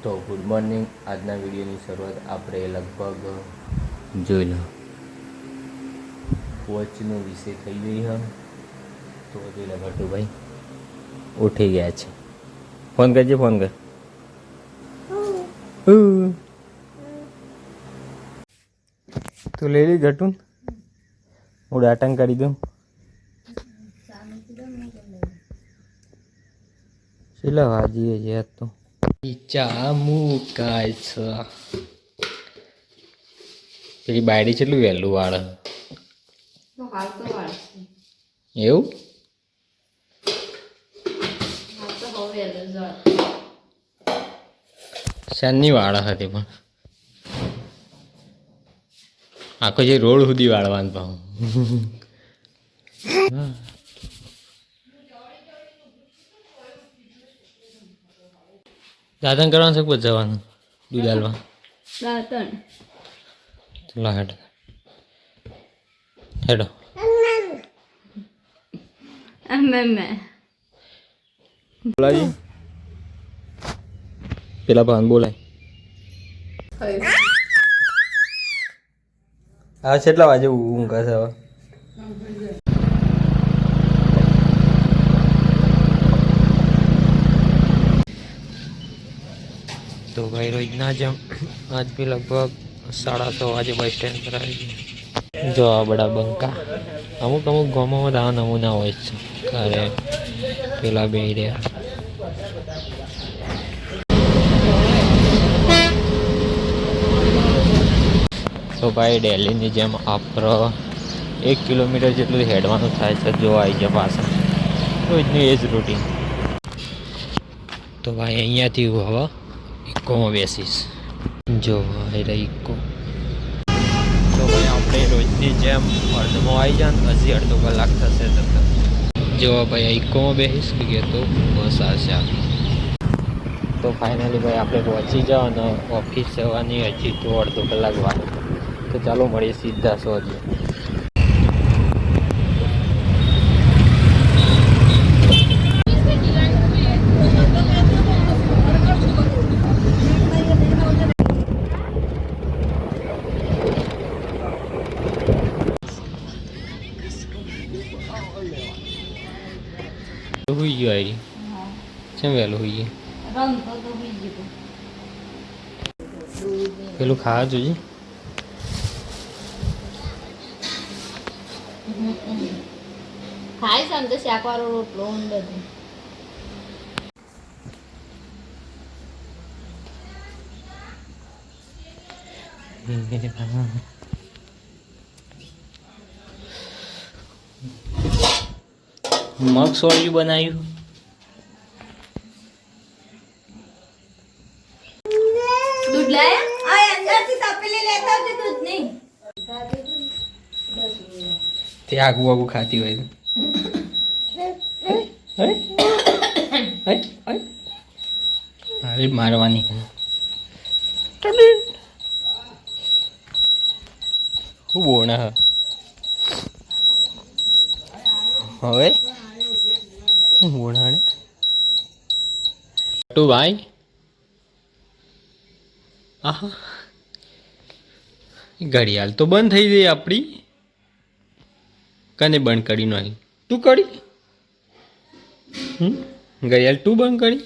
તો good morning. આજના વિડીયોની શરૂઆત આપણે લગભગ જોઈ લો વોચનો વિષય થઈ ગઈ હ. તો જોઈ લો ભટ્ટુભાઈ ઉઠી ગયા છે. ફોન કરજે, ફોન કર. તું લઈ લી ગટું, હું ડાટંગ કરી દઉં. કેટલા વાજીએ છે તો ચા મુકાય છે. પેલી બાયડી કેટલું વહેલું વાળે એવું. શાની વાળા હતી પણ આખો જે રોડ સુધી વાળવાનું પાઉં. દાંતણ કરવાનું છે પછી જવાનું દૂધ હાલવા. ચલો હેડો હેડો. બોલાવી પેલા ભાન બોલાય. હા કેટલા વાગે ઊંઘ હશે હવે? તો ભાઈ રોજના જેમ આજ બી લગભગ 6:30 વાગે બસ સ્ટેન્ડ પર આવી ગયા. જો આ બડા બંકા અમુક ગામોમાં તો આ નમૂના હોય છે. અરે પેલા બે રહ્યા. તો ભાઈ દિલ્હીની જેમ આપણે 1 કિલોમીટર જેટલું હેડવાનું થાય છે. જો આવી ગયા પાછા રોજની એ જ રૂટીન. તો ભાઈ અહીંયાથી હું હવે ઇકોમાં બેસીશ. જો એટલે ઇકો. તો ભાઈ આપણે રોજની જેમ અડધમાં આવી જાય ને હજી અડધો કલાક થશે તરત. જો ભાઈ ઇકોમાં બેસીશ કે તો બસ આવશે આવી. તો ફાઇનલી ભાઈ આપણે પહોંચી જાઓ અને ઓફિસ જવાની હજી તો અડધો કલાક વાર. તો ચાલો મળીએ સીધા 100 વાગે. હુઈ ગયો આરી કેમ વહેલું હોઈ ગયું? પેલું ખાવા જોઈએ. ખાઈ સમજો શાકવાળો રોટલો બધું. મગ સોળિયું બનાવ્યું. દૂધ લાયા? આ અંદરથી તપેલી લેતા આવજે દૂધ નહીં. તે આગુ આગુ ખાતી હોય. અરે મારવાની. હું બોણા હવે હું બોણાને ટુ ભાઈ. આહા ઘડિયાળ તો બંધ થઈ ગઈ આપણી. કને બંધ કરી નાખી? તું કરી? ઘડિયાળ તું બંધ કરી?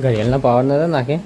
ઘડિયાળના પાવર નતા નાખે.